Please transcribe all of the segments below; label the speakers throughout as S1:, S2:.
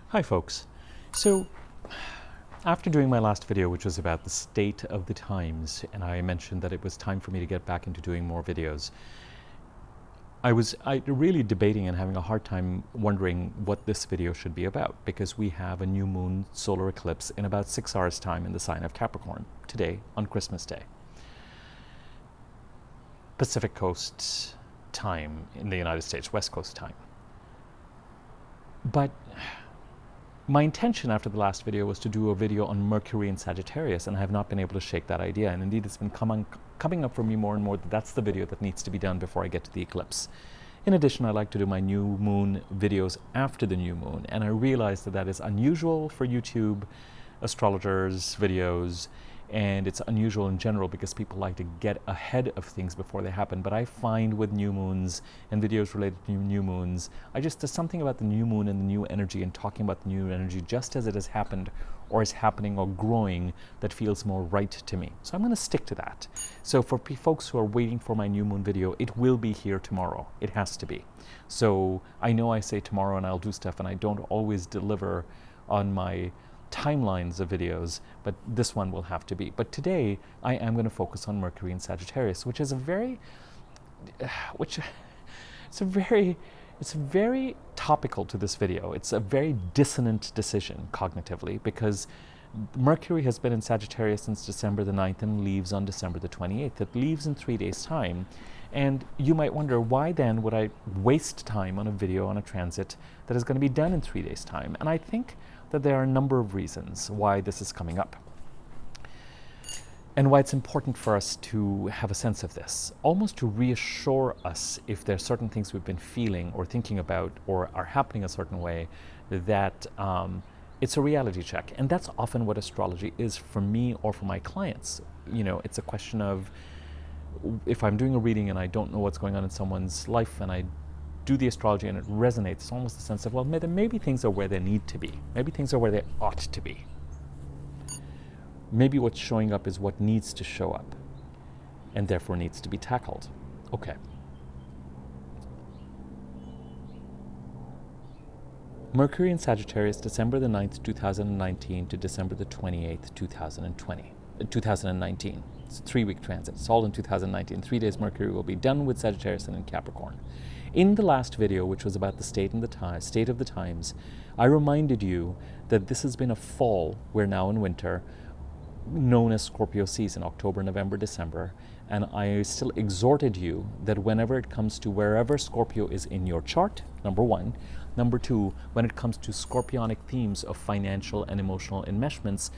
S1: Hi folks. So after doing my last video, which was about the state of the times, and I mentioned that it was time for me to get back into doing more videos, I was really debating and having a hard time wondering what this video should be about, because we have a new moon solar eclipse in about 6 hours time in the sign of Capricorn today on Christmas Day, Pacific Coast time in the United States, West Coast time. But my intention after the last video was to do a video on Mercury and Sagittarius, and I have not been able to shake that idea. And indeed, it's been coming up for me more and more that that's the video that needs to be done before I get to the eclipse. In addition, I like to do my new moon videos after the new moon, and I realize that that is unusual for YouTube astrologers' videos, and it's unusual in general because people like to get ahead of things before they happen. But I find with new moons and videos related to new moons, there's something about the new moon and the new energy and talking about the new energy just as it has happened or is happening or growing that feels more right to me. So I'm going to stick to that. So for folks who are waiting for my new moon video, it will be here tomorrow. It has to be. So I know I say tomorrow and I'll do stuff, and I don't always deliver on my timelines of videos, but this one will have to be. But today I am going to focus on Mercury and Sagittarius, which is it's very topical to this video. It's a very dissonant decision cognitively, because Mercury has been in Sagittarius since December the 9th and leaves on December the 28th. It leaves in 3 days' time. And you might wonder, why then would I waste time on a video on a transit that is going to be done in 3 days' time? And I think that there are a number of reasons why this is coming up, and why it's important for us to have a sense of this, almost to reassure us if there are certain things we've been feeling or thinking about or are happening a certain way, that it's a reality check. And that's often what astrology is for me or for my clients. You know, it's a question of, if I'm doing a reading and I don't know what's going on in someone's life and I do the astrology and it resonates, it's almost a sense of, well, maybe things are where they need to be. Maybe things are where they ought to be. Maybe what's showing up is what needs to show up and therefore needs to be tackled. Okay. Mercury in Sagittarius, December the 9th, 2019 to December the 28th, 2019. It's a 3-week transit. It's all in 2019. 3 days Mercury will be done with Sagittarius and in Capricorn. In the last video, which was about the state of the times, I reminded you that this has been a fall, we're now in winter, known as Scorpio season, October, November, December, and I still exhorted you that whenever it comes to wherever Scorpio is in your chart, number one. Number two, when it comes to scorpionic themes of financial and emotional enmeshments,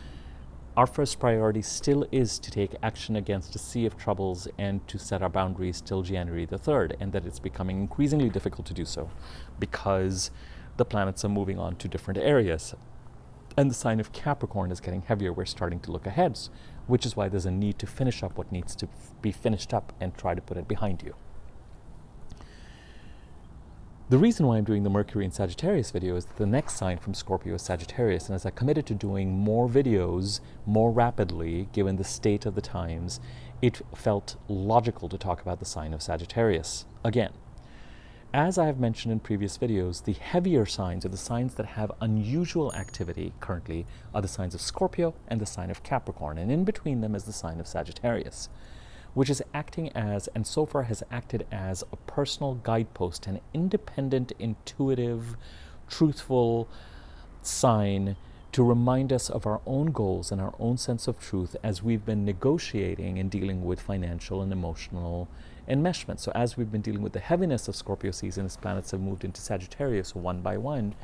S1: our first priority still is to take action against a sea of troubles and to set our boundaries till January the 3rd, and that it's becoming increasingly difficult to do so because the planets are moving on to different areas. And the sign of Capricorn is getting heavier. We're starting to look ahead, which is why there's a need to finish up what needs to be finished up and try to put it behind you. The reason why I'm doing the Mercury and Sagittarius video is that the next sign from Scorpio is Sagittarius, and as I committed to doing more videos more rapidly, given the state of the times, it felt logical to talk about the sign of Sagittarius again. As I have mentioned in previous videos, the heavier signs, or the signs that have unusual activity currently, are the signs of Scorpio and the sign of Capricorn, and in between them is the sign of Sagittarius, which is acting as, and so far has acted as, a personal guidepost, an independent, intuitive, truthful sign to remind us of our own goals and our own sense of truth as we've been negotiating and dealing with financial and emotional enmeshment. So as we've been dealing with the heaviness of Scorpio season, as planets have moved into Sagittarius one by one,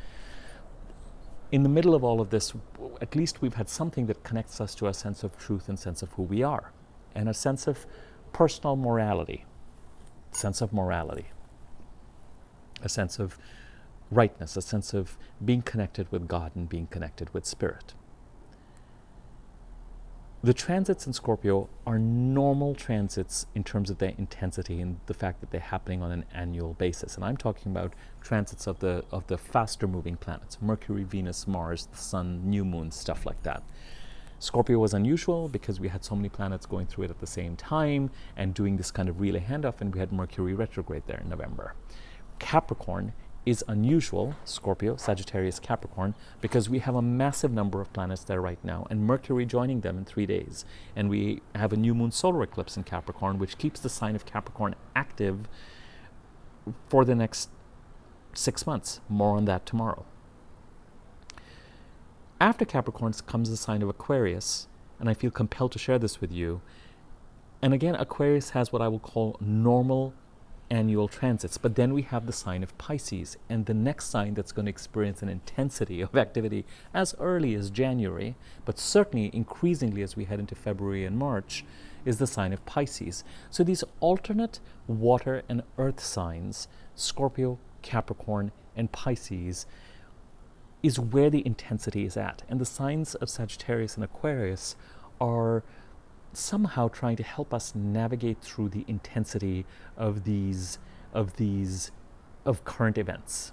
S1: in the middle of all of this, at least we've had something that connects us to a sense of truth and sense of who we are, and a sense of personal morality, a sense of rightness, a sense of being connected with God and being connected with Spirit. The transits in Scorpio are normal transits in terms of their intensity and the fact that they're happening on an annual basis. And I'm talking about transits of the faster moving planets, Mercury, Venus, Mars, the Sun, new moon, stuff like that. Scorpio was unusual because we had so many planets going through it at the same time and doing this kind of relay handoff, and we had Mercury retrograde there in November. Capricorn is unusual, Scorpio, Sagittarius, Capricorn, because we have a massive number of planets there right now, and Mercury joining them in 3 days. And we have a new moon solar eclipse in Capricorn, which keeps the sign of Capricorn active for the next 6 months. More on that tomorrow. After Capricorn comes the sign of Aquarius, and I feel compelled to share this with you. And again, Aquarius has what I will call normal annual transits, but then we have the sign of Pisces, and the next sign that's going to experience an intensity of activity as early as January, but certainly increasingly as we head into February and March, is the sign of Pisces. So these alternate water and earth signs, Scorpio, Capricorn, and Pisces, is where the intensity is at. And the signs of Sagittarius and Aquarius are somehow trying to help us navigate through the intensity of current events.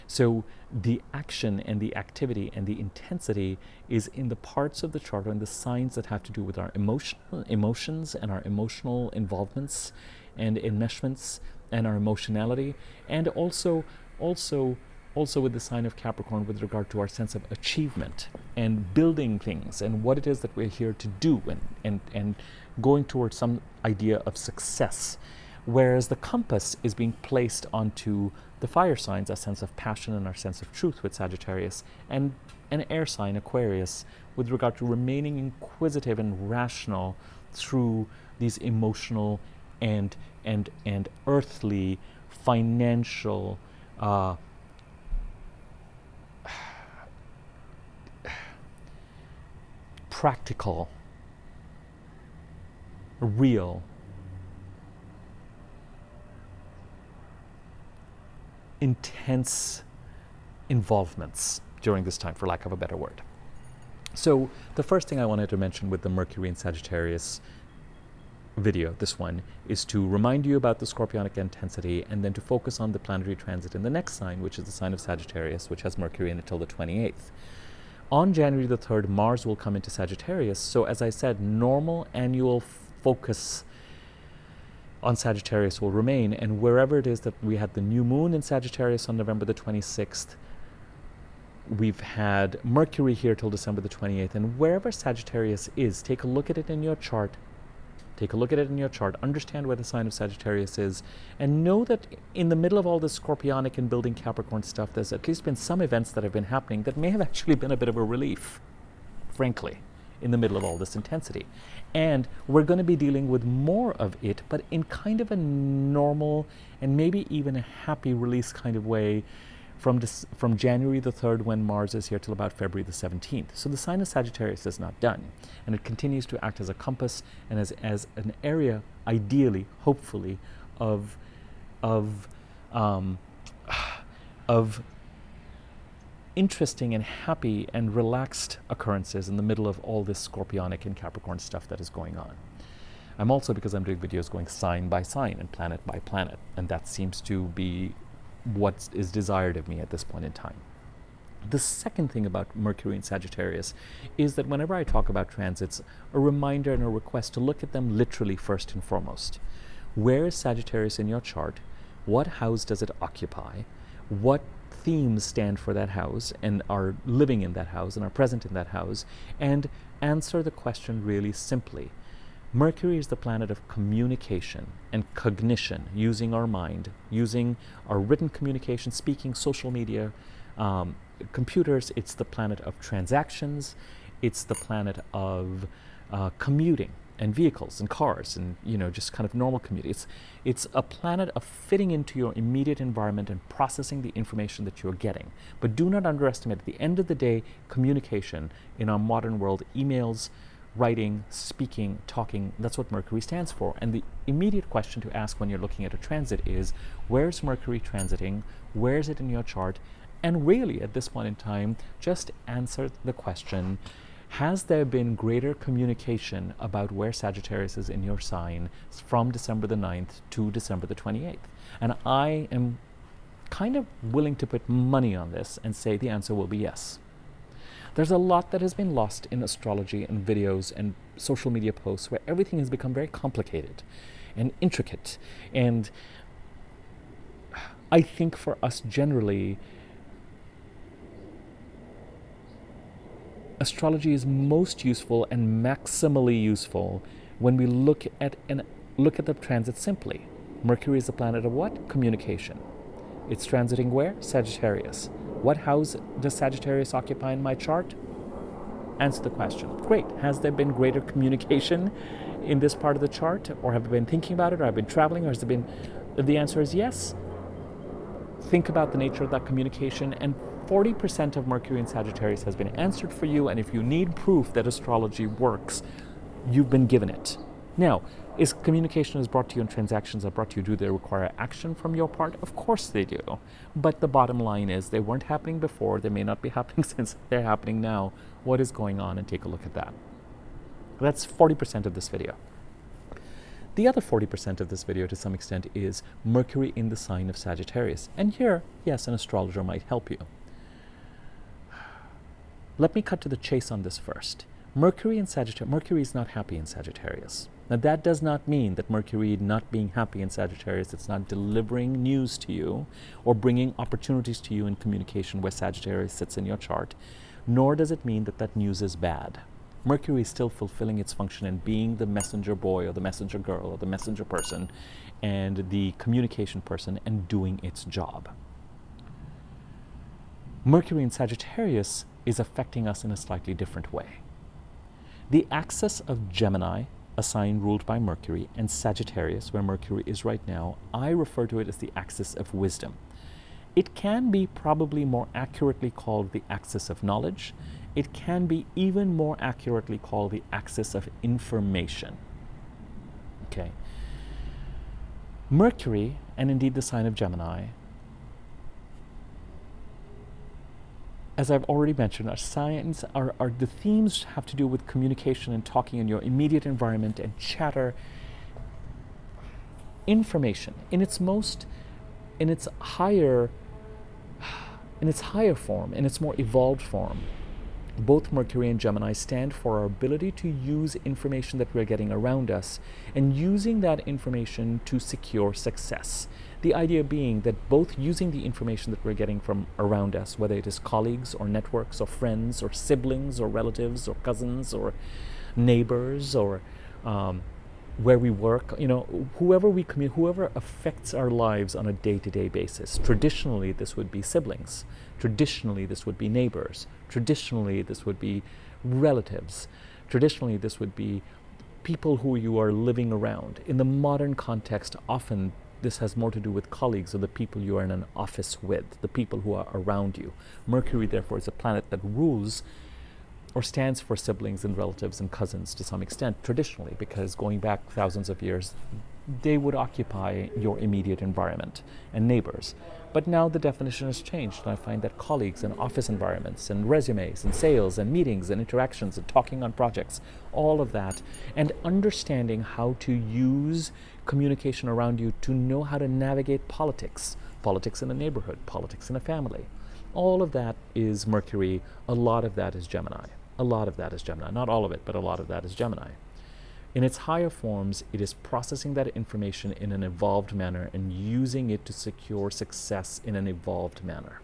S1: So the action and the activity and the intensity is in the parts of the chart and the signs that have to do with our emotions and our emotional involvements and enmeshments and our emotionality, and also with the sign of Capricorn with regard to our sense of achievement and building things and what it is that we're here to do and going towards some idea of success. Whereas the compass is being placed onto the fire signs, our sense of passion and our sense of truth with Sagittarius, and an air sign, Aquarius, with regard to remaining inquisitive and rational through these emotional and earthly, financial, practical, real, intense involvements during this time, for lack of a better word. So the first thing I wanted to mention with the Mercury and Sagittarius video, this one, is to remind you about the scorpionic intensity and then to focus on the planetary transit in the next sign, which is the sign of Sagittarius, which has Mercury in it till the 28th. On January the 3rd, Mars will come into Sagittarius. So as I said, normal annual focus on Sagittarius will remain. And wherever it is that we had the new moon in Sagittarius on November the 26th, we've had Mercury here till December the 28th. And wherever Sagittarius is, take a look at it in your chart. Understand where the sign of Sagittarius is, and know that in the middle of all this scorpionic and building Capricorn stuff, there's at least been some events that have been happening that may have actually been a bit of a relief, frankly, in the middle of all this intensity. And we're going to be dealing with more of it, but in kind of a normal and maybe even a happy release kind of way from January the 3rd, when Mars is here, till about February the 17th. So the sign of Sagittarius is not done, and it continues to act as a compass and as an area, ideally, hopefully, of interesting and happy and relaxed occurrences in the middle of all this scorpionic and Capricorn stuff that is going on. I'm also, because I'm doing videos going sign by sign and planet by planet, and that seems to be what is desired of me at this point in time. The second thing about Mercury and Sagittarius is that whenever I talk about transits, a reminder and a request to look at them literally first and foremost. Where is Sagittarius in your chart? What house does it occupy? What themes stand for that house and are living in that house and are present in that house? And answer the question really simply. Mercury is the planet of communication and cognition, using our mind, using our written communication, speaking, social media, computers. It's the planet of transactions. It's the planet of commuting and vehicles and cars and, just kind of normal commuting. It's a planet of fitting into your immediate environment and processing the information that you're getting. But do not underestimate, at the end of the day, communication in our modern world, emails, writing, speaking, talking, that's what Mercury stands for. And the immediate question to ask when you're looking at a transit is, where's Mercury transiting? Where is it in your chart? And really, at this point in time, just answer the question, has there been greater communication about where Sagittarius is in your sign from December the 9th to December the 28th? And I am kind of willing to put money on this and say the answer will be yes. There's a lot that has been lost in astrology and videos and social media posts where everything has become very complicated and intricate. And I think for us generally, astrology is most useful and maximally useful when we look at the transit simply. Mercury is the planet of what? Communication. It's transiting where? Sagittarius. What house does Sagittarius occupy in my chart? Answer the question. Great. Has there been greater communication in this part of the chart? Or have I been thinking about it? Or have I been traveling? Or has there been... The answer is yes. Think about the nature of that communication, and 40% of Mercury in Sagittarius has been answered for you, and if you need proof that astrology works, you've been given it. Now, is communication is brought to you and transactions are brought to you, do they require action from your part? Of course they do. But the bottom line is they weren't happening before, they may not be happening since they're happening now. What is going on? And take a look at that. That's 40% of this video. The other 40% of this video, to some extent, is Mercury in the sign of Sagittarius. And here, yes, an astrologer might help you. Let me cut to the chase on this first. Mercury in Sagittarius, Mercury is not happy in Sagittarius. Now that does not mean that Mercury not being happy in Sagittarius, it's not delivering news to you or bringing opportunities to you in communication where Sagittarius sits in your chart, nor does it mean that that news is bad. Mercury is still fulfilling its function and being the messenger boy or the messenger girl or the messenger person and the communication person and doing its job. Mercury in Sagittarius is affecting us in a slightly different way. The axis of Gemini, a sign ruled by Mercury, and Sagittarius, where Mercury is right now, I refer to it as the axis of wisdom. It can be probably more accurately called the axis of knowledge. It can be even more accurately called the axis of information. Okay. Mercury, and indeed the sign of Gemini, as I've already mentioned, are the themes have to do with communication and talking in your immediate environment and chatter. Information in its higher form, in its more evolved form. Both Mercury and Gemini stand for our ability to use information that we're getting around us and using that information to secure success. The idea being that both using the information that we're getting from around us, whether it is colleagues or networks or friends or siblings or relatives or cousins or neighbors or where we work, whoever affects our lives on a day-to-day basis. Traditionally, this would be siblings. Traditionally, this would be neighbors. Traditionally, this would be relatives. Traditionally, this would be people who you are living around. In the modern context, often this has more to do with colleagues or the people you are in an office with, the people who are around you. Mercury, therefore, is a planet that rules or stands for siblings and relatives and cousins to some extent, traditionally, because going back thousands of years, they would occupy your immediate environment and neighbors. But now the definition has changed, and I find that colleagues and office environments and resumes and sales and meetings and interactions and talking on projects, all of that, and understanding how to use communication around you to know how to navigate politics in a neighborhood, politics in a family. All of that is Mercury. A lot of that is Gemini. A lot of that is Gemini. Not all of it, but a lot of that is Gemini. In its higher forms, it is processing that information in an evolved manner and using it to secure success in an evolved manner.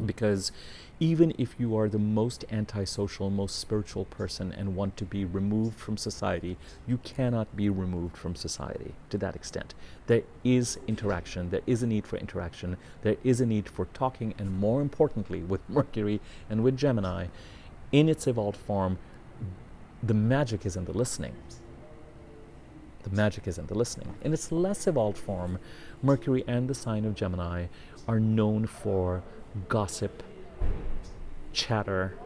S1: Because even if you are the most antisocial, most spiritual person and want to be removed from society, you cannot be removed from society to that extent. There is interaction, there is a need for interaction, there is a need for talking, and more importantly, with Mercury and with Gemini, in its evolved form, the magic is in the listening. The magic is in the listening. In its less evolved form, Mercury and the sign of Gemini are known for gossip, chatter,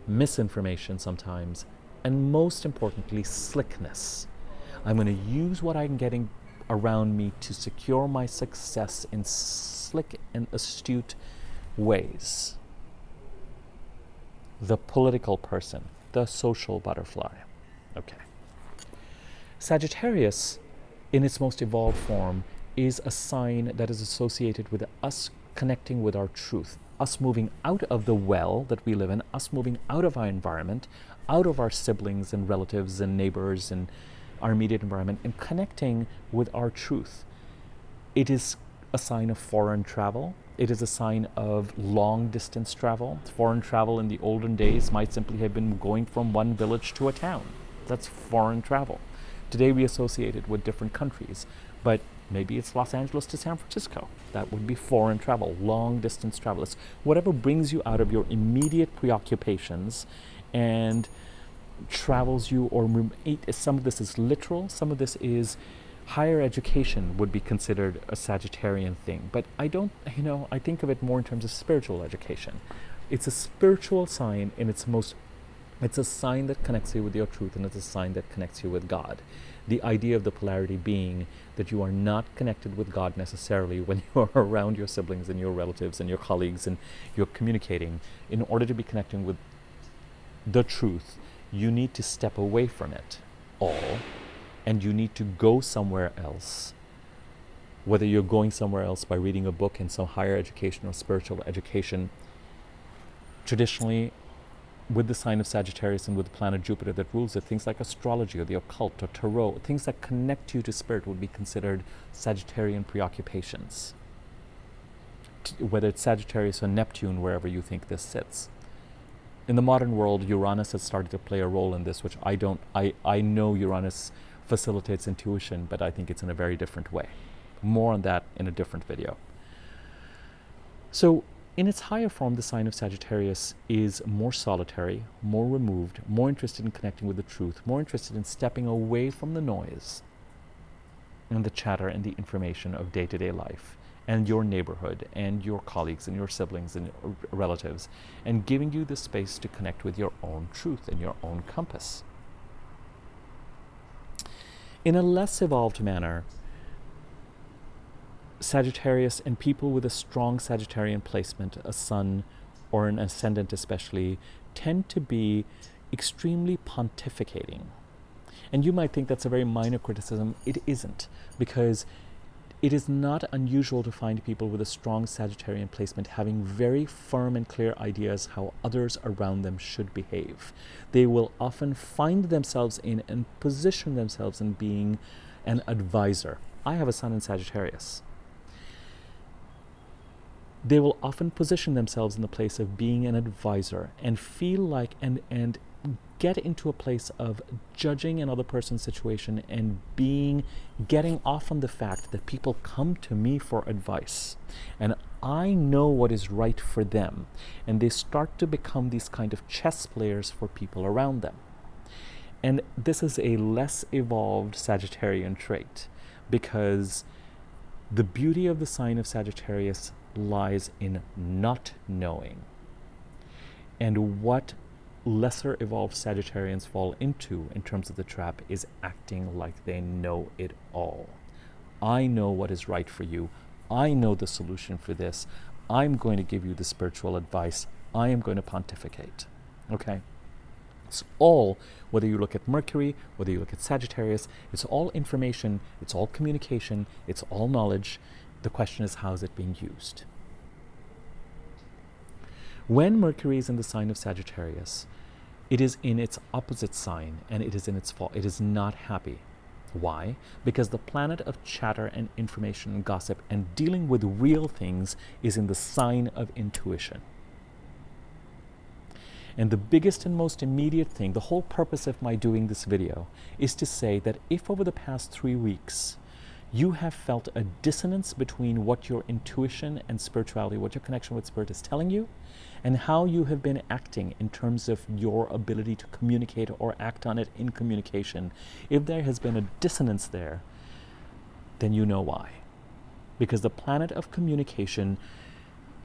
S1: misinformation sometimes, and most importantly, slickness. I'm going to use what I'm getting around me to secure my success in slick and astute ways. The political person, the social butterfly. Okay. Sagittarius, in its most evolved form, is a sign that is associated with us connecting with our truth, us moving out of the well that we live in, us moving out of our environment, out of our siblings and relatives and neighbors and our immediate environment, and connecting with our truth. It is a sign of foreign travel. It is a sign of long distance travel. Foreign travel in the olden days might simply have been going from one village to a town. That's foreign travel. Today we associate it with different countries, but maybe it's Los Angeles to San Francisco. That would be foreign travel, long distance travel. It's whatever brings you out of your immediate preoccupations and travels you, or some of this is literal, some of this is higher education would be considered a Sagittarian thing. But I don't, I think of it more in terms of spiritual education. It's a spiritual sign in its most, it's a sign that connects you with your truth, and it's a sign that connects you with God. The idea of the polarity being that you are not connected with God necessarily when you are around your siblings and your relatives and your colleagues and you're communicating. In order to be connecting with the truth, you need to step away from it all, and you need to go somewhere else. Whether you're going somewhere else by reading a book in some higher education or spiritual education, traditionally, with the sign of Sagittarius and with the planet Jupiter that rules it, things like astrology or the occult or tarot, things that connect you to spirit would be considered Sagittarian preoccupations. Whether it's Sagittarius or Neptune, wherever you think this sits. In the modern world, Uranus has started to play a role in this, which I know Uranus facilitates intuition, but I think it's in a very different way. More on that in a different video. So, in its higher form, the sign of Sagittarius is more solitary, more removed, more interested in connecting with the truth, more interested in stepping away from the noise and the chatter and the information of day-to-day life and your neighborhood and your colleagues and your siblings and your relatives, and giving you the space to connect with your own truth and your own compass. In a less evolved manner, Sagittarius and people with a strong Sagittarian placement, a sun or an ascendant especially, tend to be extremely pontificating. And you might think that's a very minor criticism. It isn't, because it is not unusual to find people with a strong Sagittarian placement having very firm and clear ideas how others around them should behave. They will often find themselves in and position themselves in being an advisor. I have a sun in Sagittarius. They will often position themselves in the place of being an advisor and feel like and get into a place of judging another person's situation and getting off on the fact that people come to me for advice and I know what is right for them, and they start to become these kind of chess players for people around them. And this is a less evolved Sagittarian trait, because the beauty of the sign of Sagittarius lies in not knowing. And what lesser evolved Sagittarians fall into in terms of the trap is acting like they know it all. I know what is right for you. I know the solution for this. I'm going to give you the spiritual advice. I am going to pontificate. Okay? It's all, whether you look at Mercury, whether you look at Sagittarius, it's all information, it's all communication, it's all knowledge. The question is, how is it being used? When Mercury is in the sign of Sagittarius, it is in its opposite sign and it is in its fault. It is not happy. Why? Because the planet of chatter and information and gossip and dealing with real things is in the sign of intuition. And the biggest and most immediate thing, the whole purpose of my doing this video, is to say that if over the past 3 weeks you have felt a dissonance between what your intuition and spirituality, what your connection with spirit is telling you, and how you have been acting in terms of your ability to communicate or act on it in communication, if there has been a dissonance there, then you know why. Because the planet of communication,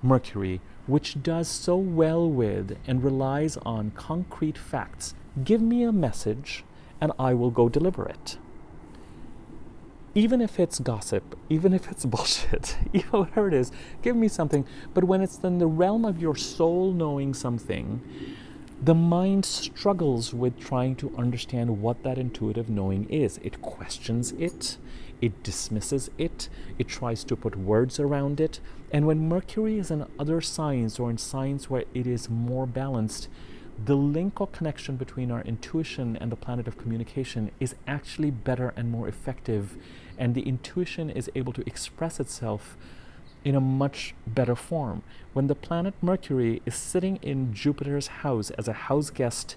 S1: Mercury, which does so well with and relies on concrete facts, give me a message and I will go deliver it. Even if it's gossip, even if it's bullshit, even whatever it is, give me something. But when it's in the realm of your soul knowing something, the mind struggles with trying to understand what that intuitive knowing is. It questions it, it dismisses it, it tries to put words around it. And when Mercury is in other signs or in signs where it is more balanced, the link or connection between our intuition and the planet of communication is actually better and more effective, and the intuition is able to express itself in a much better form. When the planet Mercury is sitting in Jupiter's house as a house guest,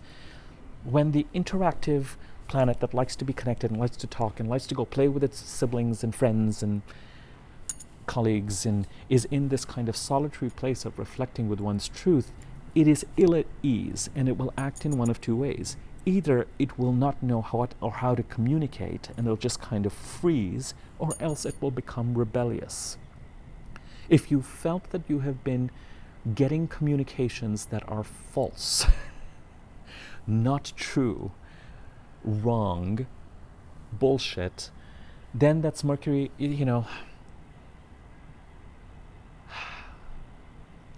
S1: when the interactive planet that likes to be connected and likes to talk and likes to go play with its siblings and friends and colleagues and is in this kind of solitary place of reflecting with one's truth, it is ill at ease, and it will act in one of two ways. Either it will not know how to communicate and it'll just kind of freeze, or else it will become rebellious. If you felt that you have been getting communications that are false, not true, wrong, bullshit, then that's Mercury,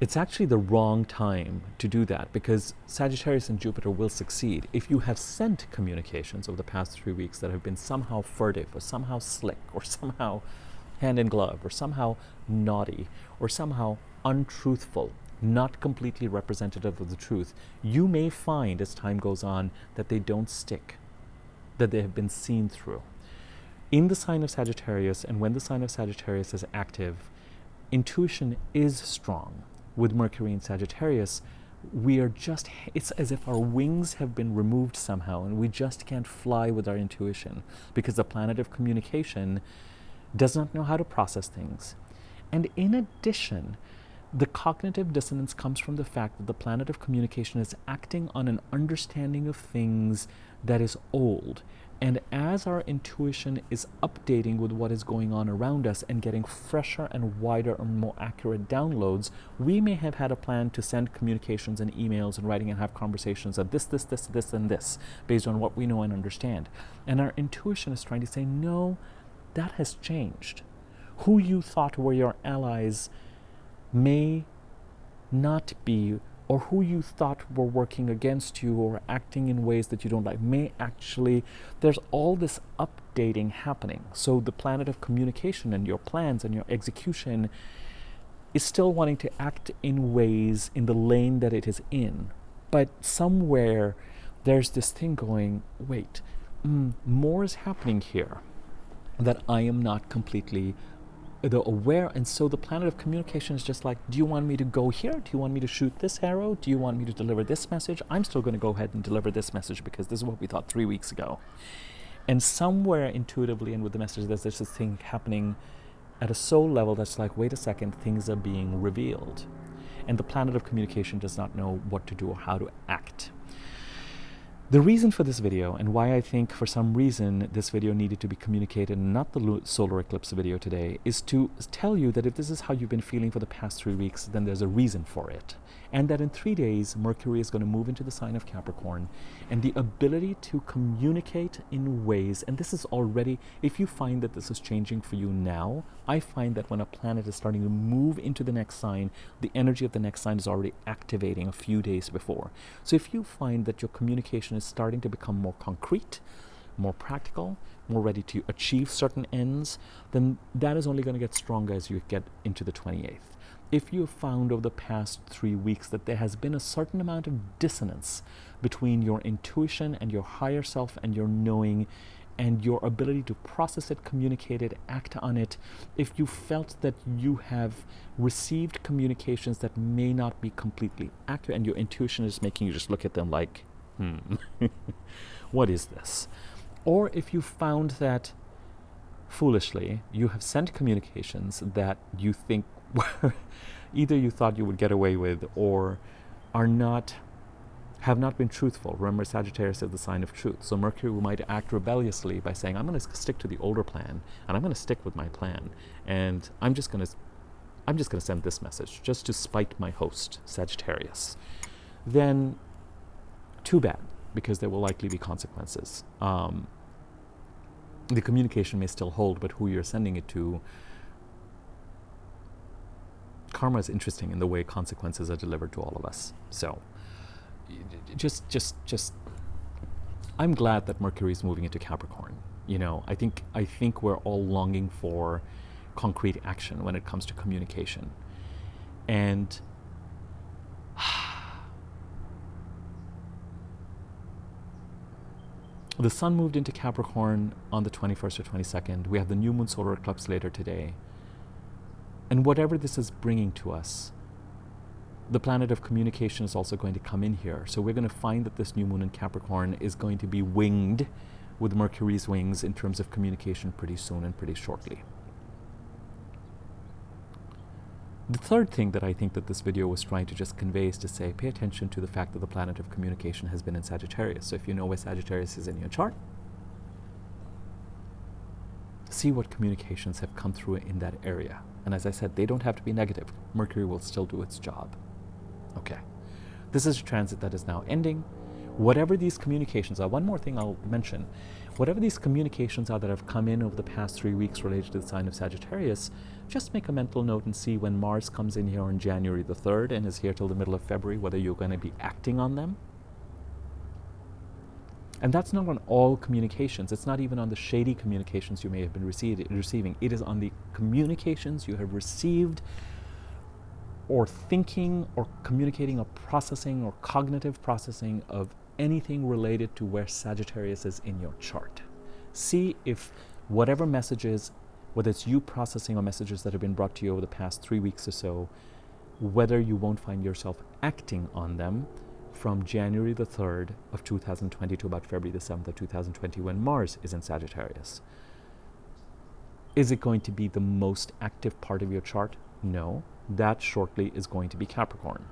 S1: it's actually the wrong time to do that, because Sagittarius and Jupiter will succeed. If you have sent communications over the past 3 weeks that have been somehow furtive or somehow slick or somehow hand in glove or somehow naughty or somehow untruthful, not completely representative of the truth, you may find as time goes on that they don't stick, that they have been seen through. In the sign of Sagittarius, and when the sign of Sagittarius is active, intuition is strong. With Mercury in Sagittarius, it's as if our wings have been removed somehow and we just can't fly with our intuition, because the planet of communication does not know how to process things. And in addition, the cognitive dissonance comes from the fact that the planet of communication is acting on an understanding of things that is old. And as our intuition is updating with what is going on around us and getting fresher and wider and more accurate downloads, we may have had a plan to send communications and emails and writing and have conversations of this, and this, based on what we know and understand. And our intuition is trying to say, no, that has changed. Who you thought were your allies may not be, or who you thought were working against you or acting in ways that you don't like may actually, there's all this updating happening. So the planet of communication and your plans and your execution is still wanting to act in ways in the lane that it is in. But somewhere there's this thing going, wait, more is happening here that I am not completely aware. And so the planet of communication is just like, do you want me to go here? Do you want me to shoot this arrow? Do you want me to deliver this message? I'm still going to go ahead and deliver this message because this is what we thought 3 weeks ago. And somewhere intuitively and with the message, there's this thing happening at a soul level that's like, wait a second, things are being revealed. And the planet of communication does not know what to do or how to act. The reason for this video, and why I think for some reason this video needed to be communicated and not the solar eclipse video today, is to tell you that if this is how you've been feeling for the past 3 weeks, then there's a reason for it. And that in 3 days, Mercury is going to move into the sign of Capricorn, and the ability to communicate in ways, and this is already, if you find that this is changing for you now, I find that when a planet is starting to move into the next sign, the energy of the next sign is already activating a few days before. So if you find that your communication is starting to become more concrete, more practical, more ready to achieve certain ends, then that is only going to get stronger as you get into the 28th. If you have found over the past 3 weeks that there has been a certain amount of dissonance between your intuition and your higher self and your knowing and your ability to process it, communicate it, act on it, if you felt that you have received communications that may not be completely accurate and your intuition is making you just look at them like, what is this? Or if you found that, foolishly, you have sent communications that you think were either you thought you would get away with or have not been truthful. Remember, Sagittarius is the sign of truth. So Mercury might act rebelliously by saying, I'm going to stick to the older plan, and I'm going to stick with my plan, and I'm just going to send this message just to spite my host, Sagittarius. Then, too bad, because there will likely be consequences. The communication may still hold, but who you're sending it to, karma is interesting in the way consequences are delivered to all of us. So, just, I'm glad that Mercury is moving into Capricorn. You know, I think we're all longing for concrete action when it comes to communication. And the sun moved into Capricorn on the 21st or 22nd. We have the new moon solar eclipse later today. And whatever this is bringing to us, the planet of communication is also going to come in here. So we're going to find that this new moon in Capricorn is going to be winged with Mercury's wings in terms of communication pretty soon and pretty shortly. The third thing that I think that this video was trying to just convey is to say, pay attention to the fact that the planet of communication has been in Sagittarius. So if you know where Sagittarius is in your chart, see what communications have come through in that area. And as I said, they don't have to be negative. Mercury will still do its job. Okay. This is a transit that is now ending. Whatever these communications are, one more thing I'll mention, whatever these communications are that have come in over the past 3 weeks related to the sign of Sagittarius, just make a mental note and see when Mars comes in here on January the 3rd and is here till the middle of February, whether you're going to be acting on them. And that's not on all communications. It's not even on the shady communications you may have been receiving. It is on the communications you have received or thinking or communicating or processing or cognitive processing of anything related to where Sagittarius is in your chart. See if whatever messages, whether it's you processing or messages that have been brought to you over the past 3 weeks or so, whether you won't find yourself acting on them from January the 3rd of 2020 to about February the 7th of 2020 when Mars is in Sagittarius. Is it going to be the most active part of your chart? No. That shortly is going to be Capricorn.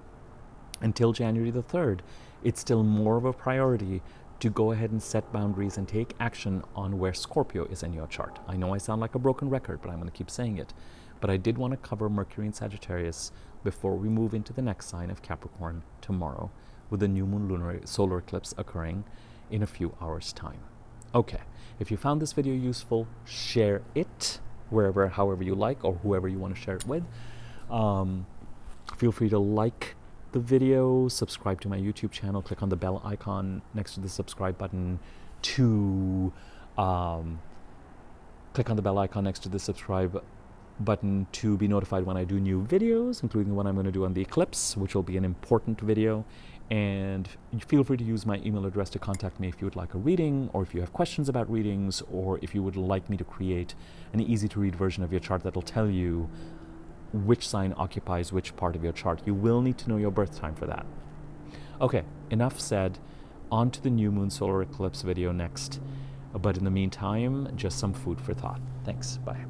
S1: Until January the 3rd, it's still more of a priority to go ahead and set boundaries and take action on where Scorpio is in your chart. I know I sound like a broken record, but I'm going to keep saying it. But I did want to cover Mercury and Sagittarius before we move into the next sign of Capricorn tomorrow, with the new moon lunar solar eclipse occurring in a few hours' time. Okay, if you found this video useful, share it wherever, however you like, or whoever you want to share it with. Feel free to like the video, subscribe to my YouTube channel, click on the bell icon next to the subscribe button to click on the bell icon next to the subscribe button to be notified when I do new videos, including what I'm going to do on the eclipse, which will be an important video. And feel free to use my email address to contact me if you would like a reading, or if you have questions about readings, or if you would like me to create an easy to read version of your chart that'll tell you which sign occupies which part of your chart. You will need to know your birth time for that. Okay, enough said. On to the new moon solar eclipse video next. But in the meantime, just some food for thought. Thanks. Bye.